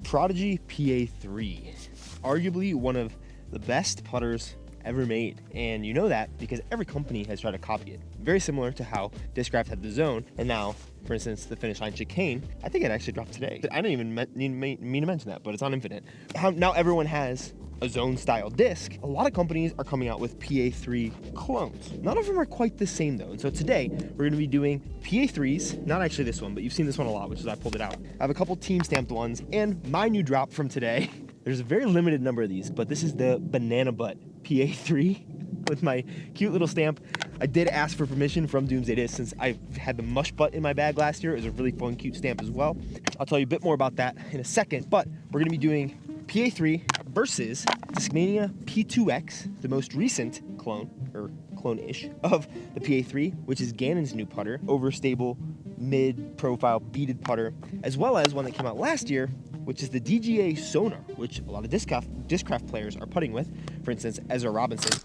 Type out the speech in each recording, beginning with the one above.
Prodigy PA3, arguably one of the best putters ever made. And you know that because every company has tried to copy it. Very similar to how Discraft had the Zone, and now, for instance, the Finish Line Chicane, I think it actually dropped today. I didn't even mean to mention that, but it's on Infinite. How now everyone has a Zone style disc. A lot of companies are coming out with PA3 clones. None of them are quite the same though. And so today we're gonna be doing PA3s, not actually this one, but you've seen this one a lot, which is I pulled it out. I have a couple team stamped ones and my new drop from today. There's a very limited number of these, but this is the Banana Butt PA3 with my cute little stamp. I did ask for permission from Doomsday Disc since I had the Mush Butt in my bag last year. It was a really fun, cute stamp as well. I'll tell you a bit more about that in a second, but we're gonna be doing PA3 versus Discmania P2x, the most recent clone, or clone-ish, of the PA3, which is Gannon's new putter, overstable, mid-profile, beaded putter, as well as one that came out last year, which is the DGA Sonar, which a lot of Discraft players are putting with. For instance, Ezra Robinson.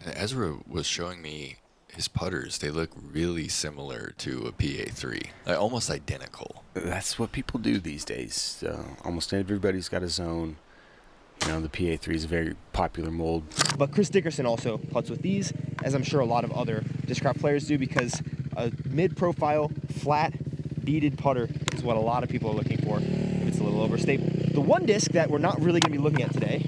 And Ezra was showing me his putters. They look really similar to a PA3, like almost identical. That's what people do these days. Almost everybody's got a Zone. You know, the PA3 is a very popular mold. But Chris Dickerson also putts with these, as I'm sure a lot of other Discraft players do, because a mid-profile, flat, beaded putter is what a lot of people are looking for if it's a little overstable. The one disc that we're not really going to be looking at today,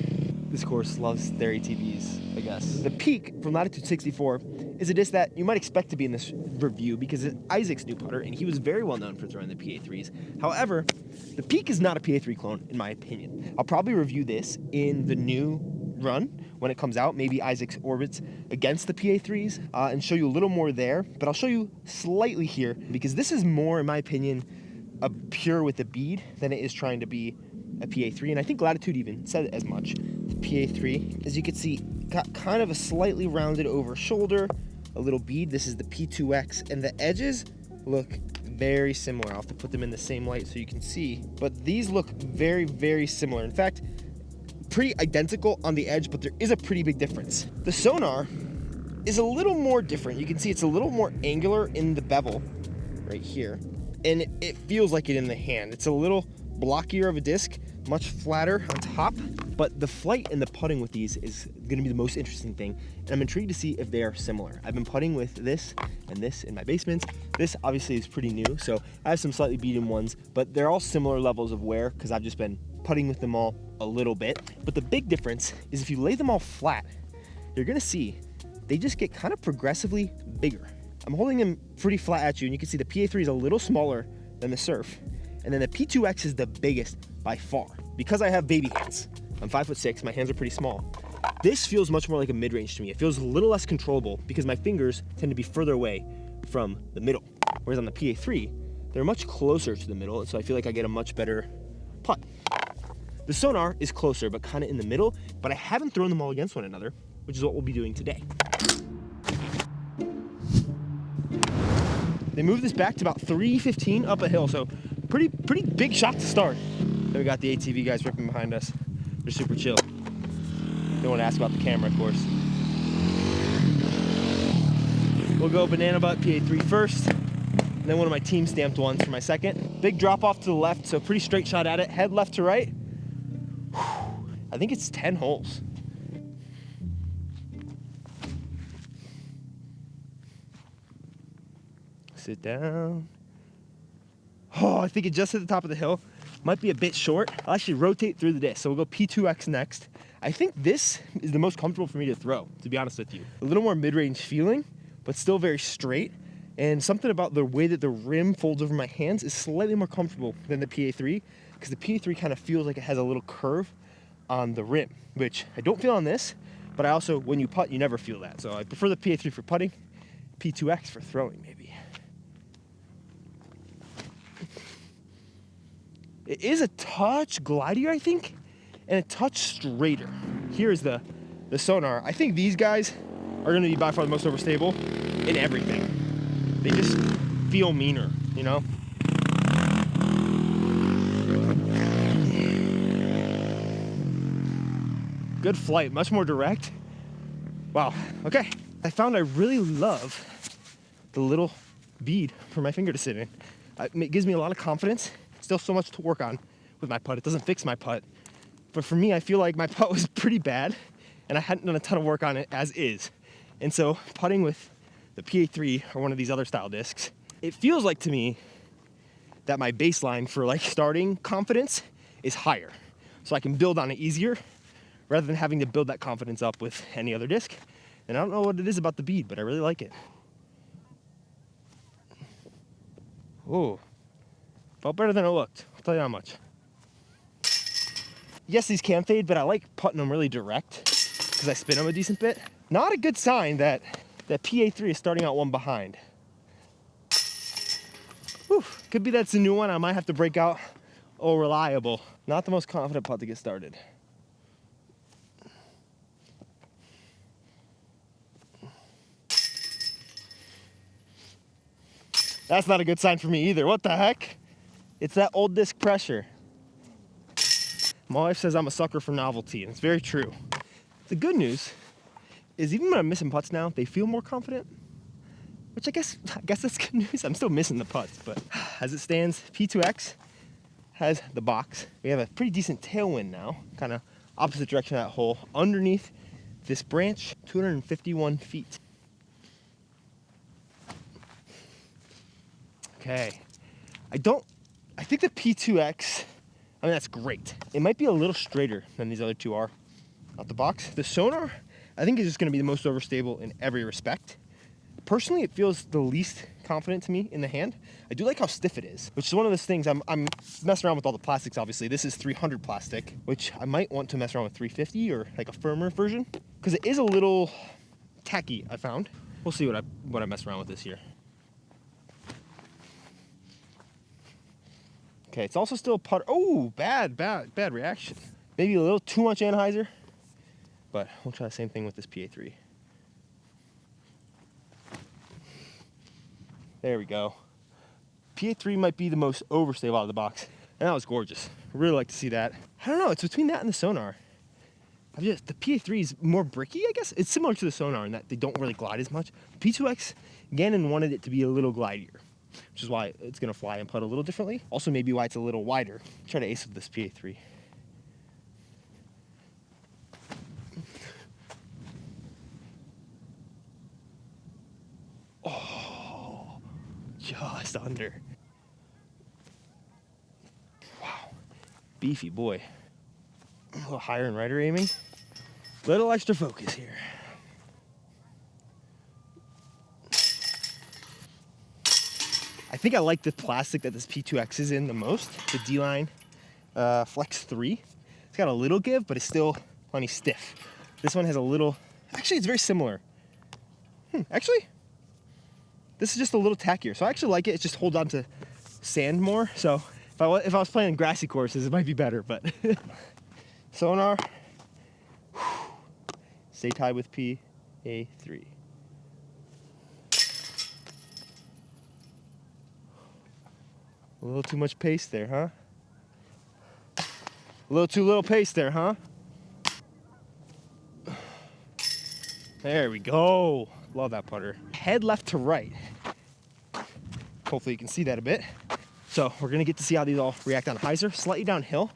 this course loves their ATVs, I guess. The Peak from Latitude 64 is a disc that you might expect to be in this review because it's Isaac's new putter, and he was very well known for throwing the PA3s. However, the Peak is not a PA3 clone, in my opinion. I'll probably review this in the new run when it comes out, maybe Isaac's orbits against the PA3s, and show you a little more there, but I'll show you slightly here because this is more, in my opinion, a pure with a bead than it is trying to be a PA3, and I think Latitude even said as much. The PA3, as you can see, got kind of a slightly rounded over shoulder, a little bead. This is the P2x, and the edges look very similar. I'll have to put them in the same light so you can see, but these look very, very similar. In fact, pretty identical on the edge, but there is a pretty big difference. The Sonar is a little more different. You can see it's a little more angular in the bevel right here, and it feels like it in the hand. It's a little blockier of a disc, much flatter on top, but the flight and the putting with these is going to be the most interesting thing, and I'm intrigued to see if they are similar. I've been putting with this and this in my basement. This obviously is pretty new, so I have some slightly beaten ones, but they're all similar levels of wear because I've just been putting with them all a little bit. But the big difference is if you lay them all flat, you're going to see they just get kind of progressively bigger. I'm holding them pretty flat at you, and you can see the PA3 is a little smaller than the Surf, and then the P2x is the biggest by far. Because I have baby hands, I'm 5'6", my hands are pretty small. This feels much more like a mid-range to me. It feels a little less controllable because my fingers tend to be further away from the middle. Whereas on the PA3, they're much closer to the middle, and so I feel like I get a much better putt. The Sonar is closer, but kind of in the middle, but I haven't thrown them all against one another, which is what we'll be doing today. They moved this back to about 315 up a hill, so pretty big shot to start. Then we got the ATV guys ripping behind us. They're super chill. Don't want to ask about the camera, of course. We'll go Banana Butt PA3 first, and then one of my team stamped ones for my second. Big drop off to the left, so pretty straight shot at it. Head left to right. I think it's 10 holes. Sit down. Oh, I think it just hit the top of the hill. Might be a bit short. I'll actually rotate through the disc. So we'll go P2x next. I think this is the most comfortable for me to throw, to be honest with you. A little more mid-range feeling, but still very straight. And something about the way that the rim folds over my hands is slightly more comfortable than the PA3, because the PA3 kind of feels like it has a little curve on the rim, which I don't feel on this, but I also, when you putt, you never feel that. So I prefer the PA3 for putting, P2x for throwing, maybe. It is a touch glidier, I think, and a touch straighter. Here's the Sonar. I think these guys are going to be by far the most overstable in everything. They just feel meaner, you know? Good flight, much more direct. Wow, okay. I found I really love the little bead for my finger to sit in. It gives me a lot of confidence. Still so much to work on with my putt. It doesn't fix my putt. But for me, I feel like my putt was pretty bad, and I hadn't done a ton of work on it as is. And so putting with the Pa-3 or one of these other style discs, it feels like to me that my baseline for like starting confidence is higher. So I can build on it easier rather than having to build that confidence up with any other disc. And I don't know what it is about the bead, but I really like it. Oh, felt better than it looked. I'll tell you how much. Yes, these can fade, but I like putting them really direct because I spin them a decent bit. Not a good sign that Pa-3 is starting out one behind. Whew, could be that's a new one. I might have to break out Oh Reliable. Not the most confident putt to get started. That's not a good sign for me either. What the heck? It's that old disc pressure. My wife says I'm a sucker for novelty, and it's very true. The good news is even when I'm missing putts now, they feel more confident, which I guess that's good news. I'm still missing the putts, but as it stands, P2x has the box. We have a pretty decent tailwind now, kind of opposite direction of that hole, underneath this branch, 251 feet. Okay, I think the P2x, I mean, that's great. It might be a little straighter than these other two are out the box. The Sonar, I think, is just gonna be the most overstable in every respect. Personally, it feels the least confident to me in the hand. I do like how stiff it is, which is one of those things. I'm messing around with all the plastics, obviously. This is 300 plastic, which I might want to mess around with 350 or like a firmer version, because it is a little tacky, I found. We'll see what I mess around with this year. Okay, it's also still a putter. Oh, bad reaction. Maybe a little too much Heiser, but we'll try the same thing with this Pa-3. There we go. Pa-3 might be the most overstable out of the box, and that was gorgeous. I really like to see that. I don't know, it's between that and the Sonar. The Pa-3 is more bricky, I guess. It's similar to the Sonar in that they don't really glide as much. P2x, Gannon wanted it to be a little glidier, which is why it's gonna fly and putt a little differently. Also maybe why it's a little wider. Try to ace with this Pa-3. Oh, just under. Wow, beefy boy. A little higher and righter aiming. Little extra focus here. I think I like the plastic that this P2x is in the most, the D-Line Flex 3. It's got a little give, but it's still plenty stiff. This one has a little, actually it's very similar. Actually, this is just a little tackier. So I actually like it. It just holds on to sand more. So if I was playing grassy courses, it might be better, but Sonar, stay tied with Pa-3. A little too much pace there, huh? A little too little pace there, huh? There we go. Love that putter. Head left to right. Hopefully you can see that a bit. So we're gonna get to see how these all react on Heiser, slightly downhill,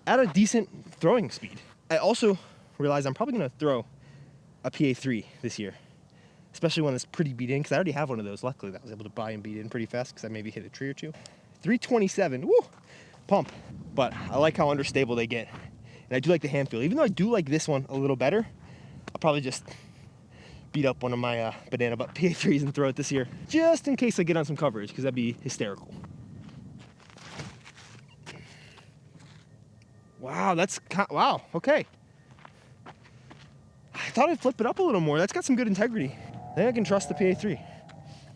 at a decent throwing speed. I also realize I'm probably gonna throw a Pa-3 this year, especially when it's pretty beat in, because I already have one of those. Luckily, that I was able to buy and beat in pretty fast, because I maybe hit a tree or two. 327, woo, pump. But I like how understable they get. And I do like the hand feel. Even though I do like this one a little better, I'll probably just beat up one of my banana butt Pa-3s and throw it this year, just in case I get on some coverage, because that'd be hysterical. Wow, wow, okay. I thought I'd flip it up a little more. That's got some good integrity. I think I can trust the Pa-3.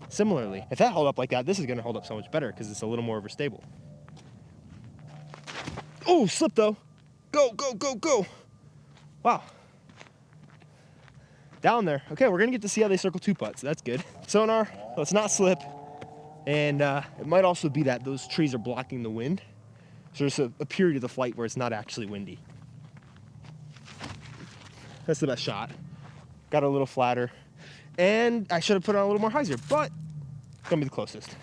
Similarly, if that held up like that, this is gonna hold up so much better because it's a little more overstable. Oh, slip though. Go, go, go, go. Wow. Down there. Okay, we're gonna get to see how they circle two putts. That's good. Sonar, let's not slip. And it might also be that those trees are blocking the wind. So there's a period of the flight where it's not actually windy. That's the best shot. Got a little flatter. And I should have put on a little more Heiser, but it's gonna be the closest.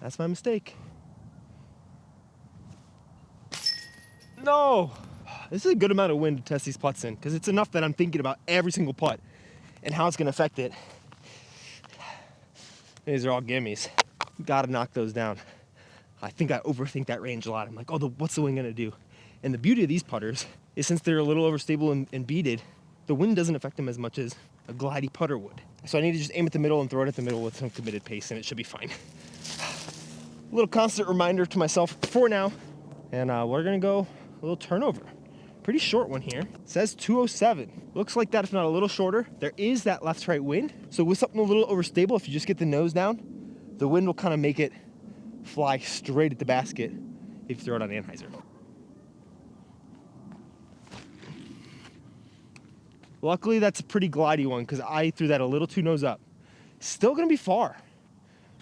That's my mistake. No! This is a good amount of wind to test these putts in, because it's enough that I'm thinking about every single putt and how it's going to affect it. These are all gimmies. Gotta knock those down. I think I overthink that range a lot. I'm like, oh, what's the wind going to do? And the beauty of these putters is since they're a little overstable and beaded, the wind doesn't affect them as much as a glidey putter would. So I need to just aim at the middle and throw it at the middle with some committed pace, and it should be fine. A little constant reminder to myself for now. And we're going to go a little turnover. Pretty short one here. It says 207. Looks like that, if not a little shorter. There is that left-right wind. So with something a little overstable, if you just get the nose down, the wind will kind of make it fly straight at the basket if you throw it on Heiser. Luckily, that's a pretty glidey one because I threw that a little too nose up. Still gonna be far.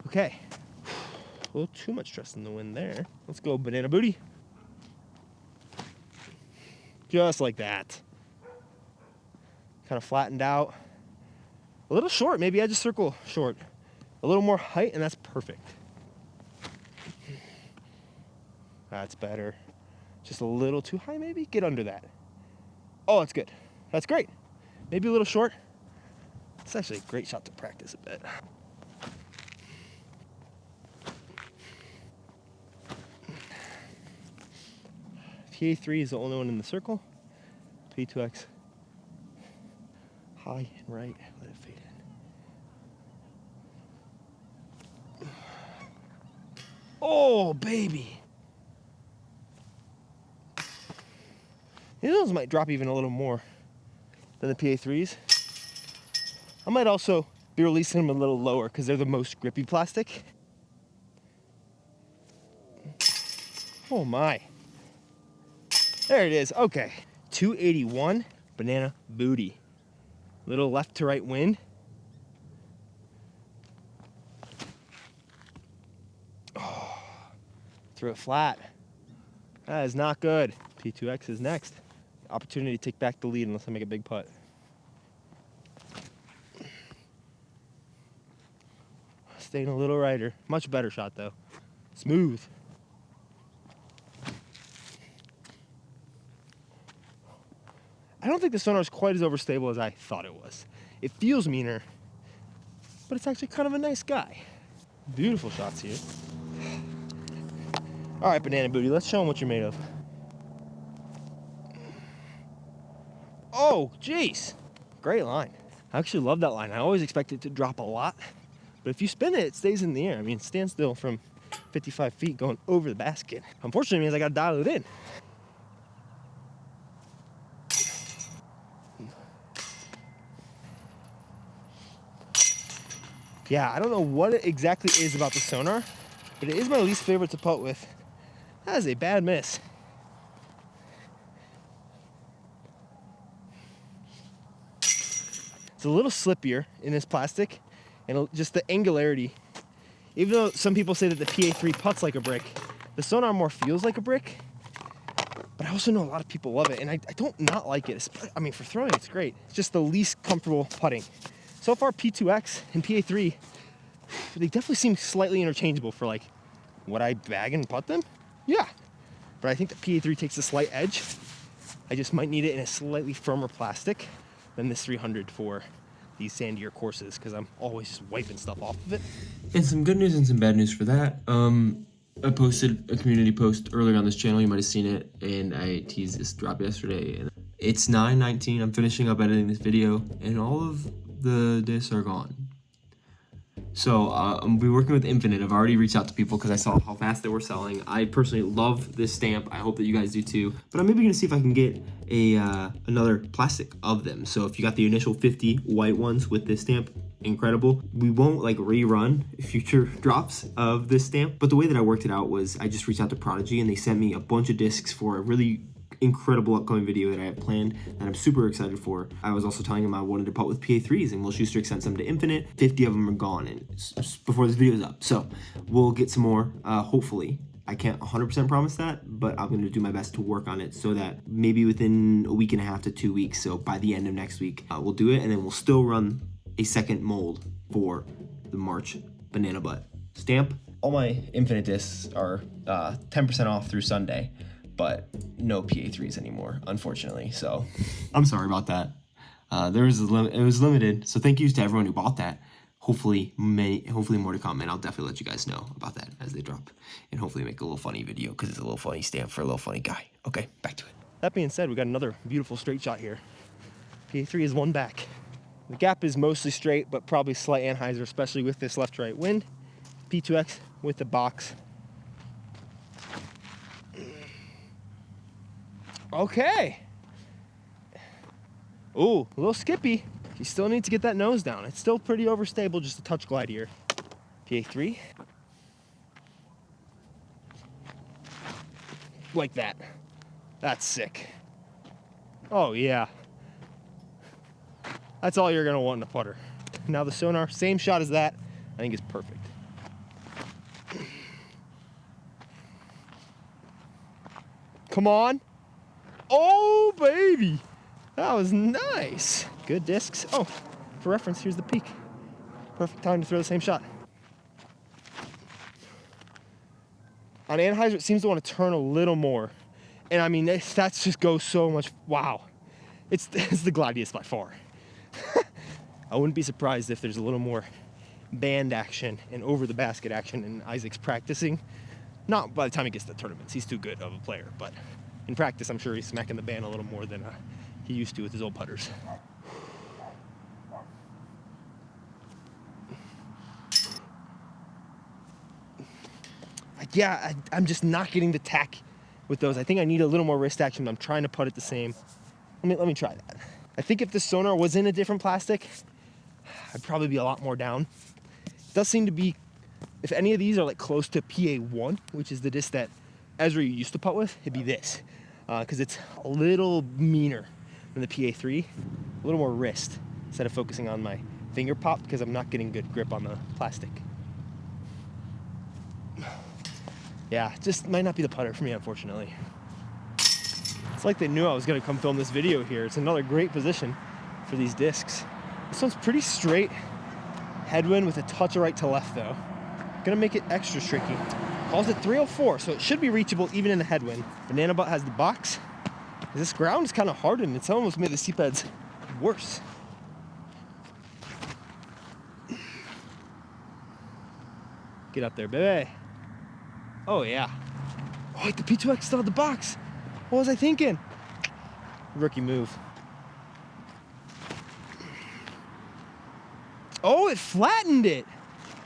Okay. A little too much trust in the wind there. Let's go banana booty. Just like that. Kind of flattened out. A little short, maybe I just circle short. A little more height and that's perfect. That's better. Just a little too high maybe? Get under that. Oh, that's good. That's great. Maybe a little short. It's actually a great shot to practice a bit. Pa-3 is the only one in the circle. P2x. High and right. Let it fade in. Oh, baby. These ones might drop even a little more than the Pa-3s. I might also be releasing them a little lower because they're the most grippy plastic. Oh my. There it is. Okay. 281 banana booty. Little left to right wind. Oh, threw it flat. That is not good. P2x is next. Opportunity to take back the lead unless I make a big putt. Staying a little righter. Much better shot though. Smooth. I don't think the Sonar is quite as overstable as I thought it was. It feels meaner, but it's actually kind of a nice guy. Beautiful shots here. All right, banana booty, let's show them what you're made of. Oh, jeez. Great line. I actually love that line. I always expect it to drop a lot, but if you spin it, it stays in the air. I mean, it stands still from 55 feet going over the basket. Unfortunately, it means I got to dial it in. Yeah, I don't know what it exactly is about the Sonar, but it is my least favorite to putt with. That is a bad miss. It's a little slippier in this plastic, and just the angularity. Even though some people say that the Pa-3 putts like a brick, the Sonar more feels like a brick. But I also know a lot of people love it, and I don't not like it. I mean, for throwing, it's great. It's just the least comfortable putting. So far, P2x and Pa-3, they definitely seem slightly interchangeable for like, would I bag and putt them? Yeah. But I think the Pa-3 takes a slight edge. I just might need it in a slightly firmer plastic than this 300 for these sandier courses, because I'm always just wiping stuff off of it. And some good news and some bad news for that. I posted a community post earlier on this channel, you might have seen it, and I teased this drop yesterday. And it's 9:19, I'm finishing up editing this video, and all of the discs are gone. So I'm be working with Infinite. I've already reached out to people because I saw how fast they were selling. I personally love this stamp. I hope that you guys do too. But I'm maybe gonna see if I can get a another plastic of them. So if you got the initial 50 white ones with this stamp, incredible. We won't like rerun future drops of this stamp. But the way that I worked it out was I just reached out to Prodigy and they sent me a bunch of discs for a really incredible upcoming video that I have planned that I'm super excited for. I was also telling him I wanted to putt with Pa-3s, and Will Schuster sent some to Infinite. 50 of them are gone and before this video is up. So we'll get some more, hopefully. I can't 100% promise that, but I'm going to do my best to work on it so that maybe within a week and a half to 2 weeks, so by the end of next week, we'll do it, and then we'll still run a second mold for the March banana butt. stamp. All my Infinite discs are 10% off through Sunday, but no PA3s anymore, unfortunately. So I'm sorry about that. It was limited, so thank yous to everyone who bought that. Hopefully more to come, and I'll definitely let you guys know about that as they drop, and hopefully make a little funny video because it's a little funny stamp for a little funny guy. Okay, back to it. That being said, we got another beautiful straight shot here. PA3 is one back. The gap is mostly straight, but probably slight Heiser, especially with this left-right wind. P2x with the box. Okay. Ooh, a little skippy. You still need to get that nose down. It's still pretty overstable, just a touch glide here. PA3. Like that. That's sick. Oh yeah. That's all you're gonna want in a putter. Now the Sonar, same shot as that. I think it's perfect. Come on. Oh, baby. That was nice. Good discs. Oh, for reference, here's the peak. Perfect time to throw the same shot. On Heiser, it seems to want to turn a little more. And I mean, that just goes so much. Wow. It's the glidiest by far. I wouldn't be surprised if there's a little more band action and over the basket action in Isaac's practicing. Not by the time he gets to tournaments. He's too good of a player, but in practice, I'm sure he's smacking the band a little more than he used to with his old putters. Yeah, I'm just not getting the tack with those. I think I need a little more wrist action. I'm trying to putt it the same. Let me try that. I think if this Sonar was in a different plastic, I'd probably be a lot more down. It does seem to be, if any of these are like close to PA1, which is the disc that Ezra used to putt with, it'd be this. Because it's a little meaner than the PA3, a little more wrist instead of focusing on my finger pop because I'm not getting good grip on the plastic. Yeah, just might not be the putter for me, unfortunately. It's like they knew I was gonna come film this video here. It's another great position for these discs. This one's pretty straight. Headwind with a touch of right to left though. Gonna make it extra tricky. Calls it 304, so it should be reachable even in a headwind. Banana Butt has the box. This ground is kind of hardened. It's almost made the seat beds worse. Get up there, baby. Oh yeah. Oh, wait, the P2x still had the box. What was I thinking? Rookie move. Oh, it flattened it.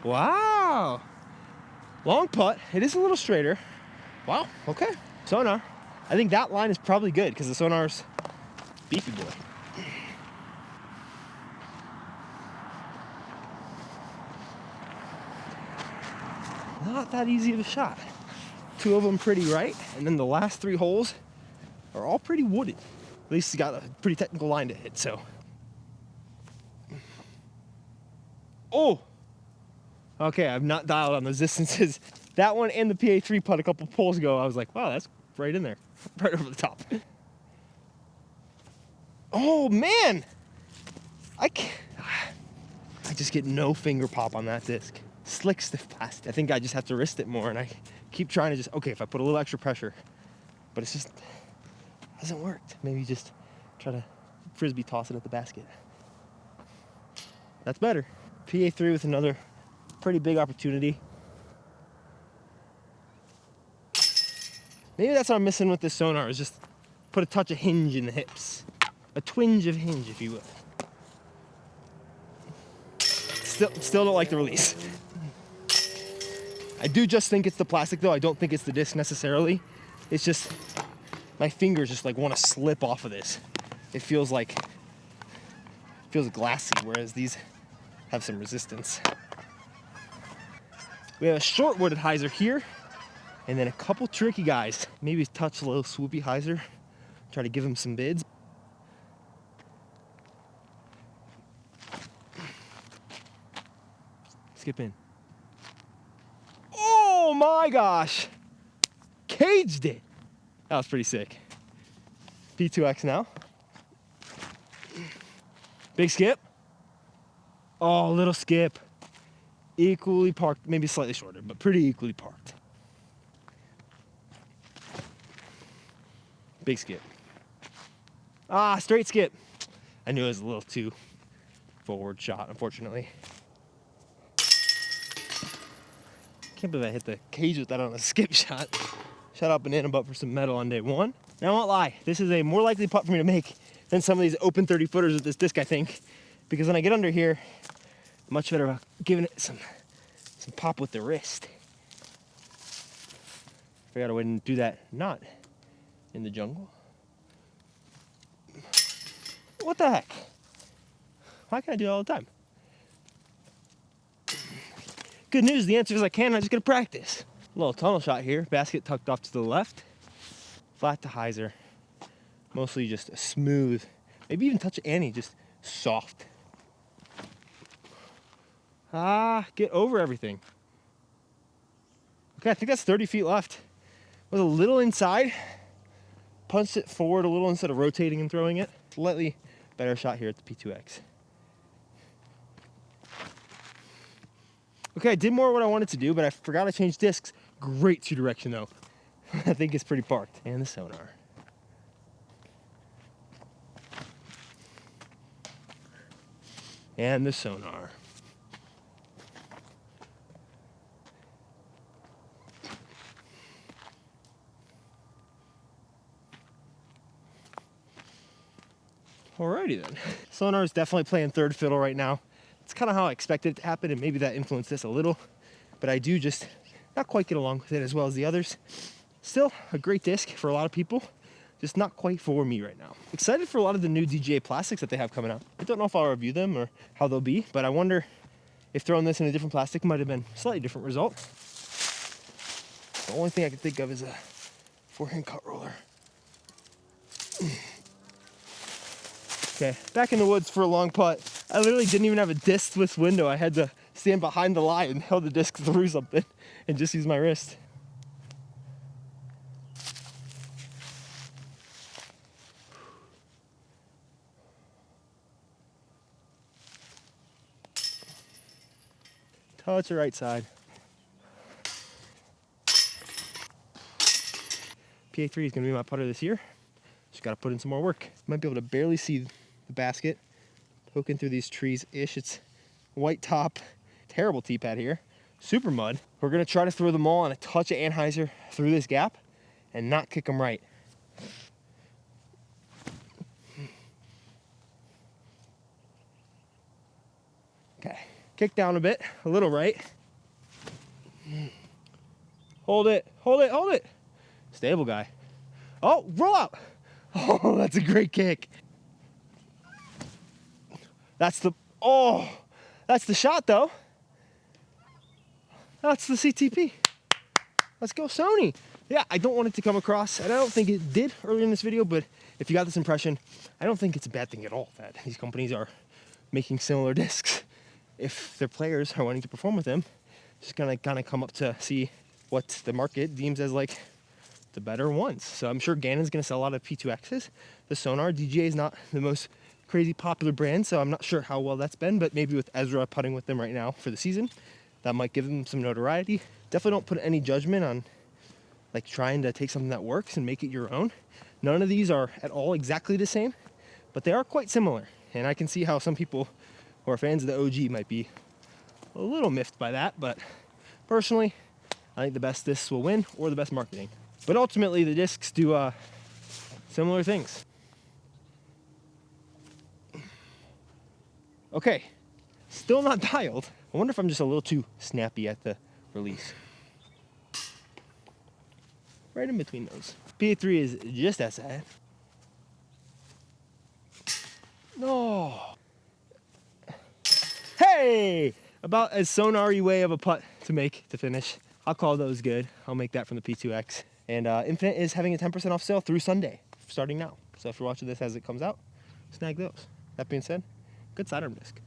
Wow. Long putt. It is a little straighter. Wow, okay. Sonar. I think that line is probably good because the Sonar's beefy boy. Not that easy of a shot. Two of them pretty right, and then the last three holes are all pretty wooded. At least it's got a pretty technical line to hit, so. Oh! Okay, I've not dialed on those distances. That one and the PA3 putt a couple poles ago, I was like, wow, that's right in there. Right over the top. Oh, man! I just get no finger pop on that disc. Slick, stiff plastic. I think I just have to wrist it more, and I keep trying to just, okay, if I put a little extra pressure, but it's just, hasn't worked. Maybe just try to frisbee toss it at the basket. That's better. PA3 with another pretty big opportunity. Maybe that's what I'm missing with this Sonar, is just put a touch of hinge in the hips. A twinge of hinge, if you will. Still don't like the release. I do just think it's the plastic though. I don't think it's the disc necessarily. It's just, my fingers just like want to slip off of this. It feels glassy, whereas these have some resistance. We have a short wooded Heiser here, and then a couple tricky guys. Maybe touch a little swoopy Heiser, try to give him some bids. Skip in. Oh my gosh! Caged it! That was pretty sick. P2x now. Big skip. Oh, little skip. equally parked, maybe slightly shorter, but pretty equally parked. Big skip. Ah, straight skip. I knew it was a little too forward shot, unfortunately. Can't believe I hit the cage with that on a skip shot. Shout out Banana Butt for some metal on day one. Now I won't lie, this is a more likely putt for me to make than some of these open 30 footers with this disc, I think. Because when I get under here, I'm much better about giving it some pop with the wrist. Figure out a way to do that not in the jungle. What the heck? Why can't I do it all the time? Good news, the answer is I can, I just gotta practice. A little tunnel shot here, basket tucked off to the left. Flat to Heiser. Mostly just a smooth, maybe even touch Annie, just soft. Ah, get over everything. Okay, I think that's 30 feet left. Was a little inside. Punched it forward a little instead of rotating and throwing it. Slightly better shot here at the P2x. Okay, I did more of what I wanted to do, but I forgot I changed discs. Great two direction though. I think it's pretty parked. And the Sonar. And the Sonar. Alrighty then. Sonar is definitely playing third fiddle right now. It's kind of how I expected it to happen, and maybe that influenced this a little, but I do just not quite get along with it as well as the others. Still a great disc for a lot of people, just not quite for me right now. Excited for a lot of the new DGA plastics that they have coming out. I don't know if I'll review them or how they'll be, but I wonder if throwing this in a different plastic might have been a slightly different result. The only thing I can think of is a forehand cut roller. Okay, back in the woods for a long putt. I literally didn't even have a disc with window. I had to stand behind the line and held the disc through something and just use my wrist. Touch the right side. Pa-3 is gonna be my putter this year. Just gotta put in some more work. Might be able to barely see the basket poking through these trees-ish. It's white top, terrible tee pad here, super mud. We're gonna try to throw them all on a touch of Heiser through this gap and not kick them right. Okay, kick down a bit, a little right. Hold it, hold it, hold it. Stable guy. Oh, roll out. Oh, that's a great kick. That's the shot though. That's the CTP. Let's go, Sony. Yeah, I don't want it to come across, and I don't think it did earlier in this video, but if you got this impression, I don't think it's a bad thing at all that these companies are making similar discs. If their players are wanting to perform with them, just gonna kind of come up to see what the market deems as like the better ones. So I'm sure Gannon's gonna sell a lot of P2Xs. The Sonar DGA is not the most crazy popular brand, so I'm not sure how well that's been, but maybe with Ezra putting with them right now for the season, that might give them some notoriety. Definitely don't put any judgment on like trying to take something that works and make it your own. None of these are at all exactly the same, but they are quite similar. And I can see how some people who are fans of the OG might be a little miffed by that, but personally, I think the best discs will win, or the best marketing. But ultimately, the discs do similar things. Okay, still not dialed. I wonder if I'm just a little too snappy at the release. Right in between those. Pa-3 is just as sad. No. Hey! About as Sonar-y way of a putt to make to finish. I'll call those good. I'll make that from the P2X. And Infinite is having a 10% off sale through Sunday, starting now. So if you're watching this as it comes out, snag those. That being said, good sidearm disc.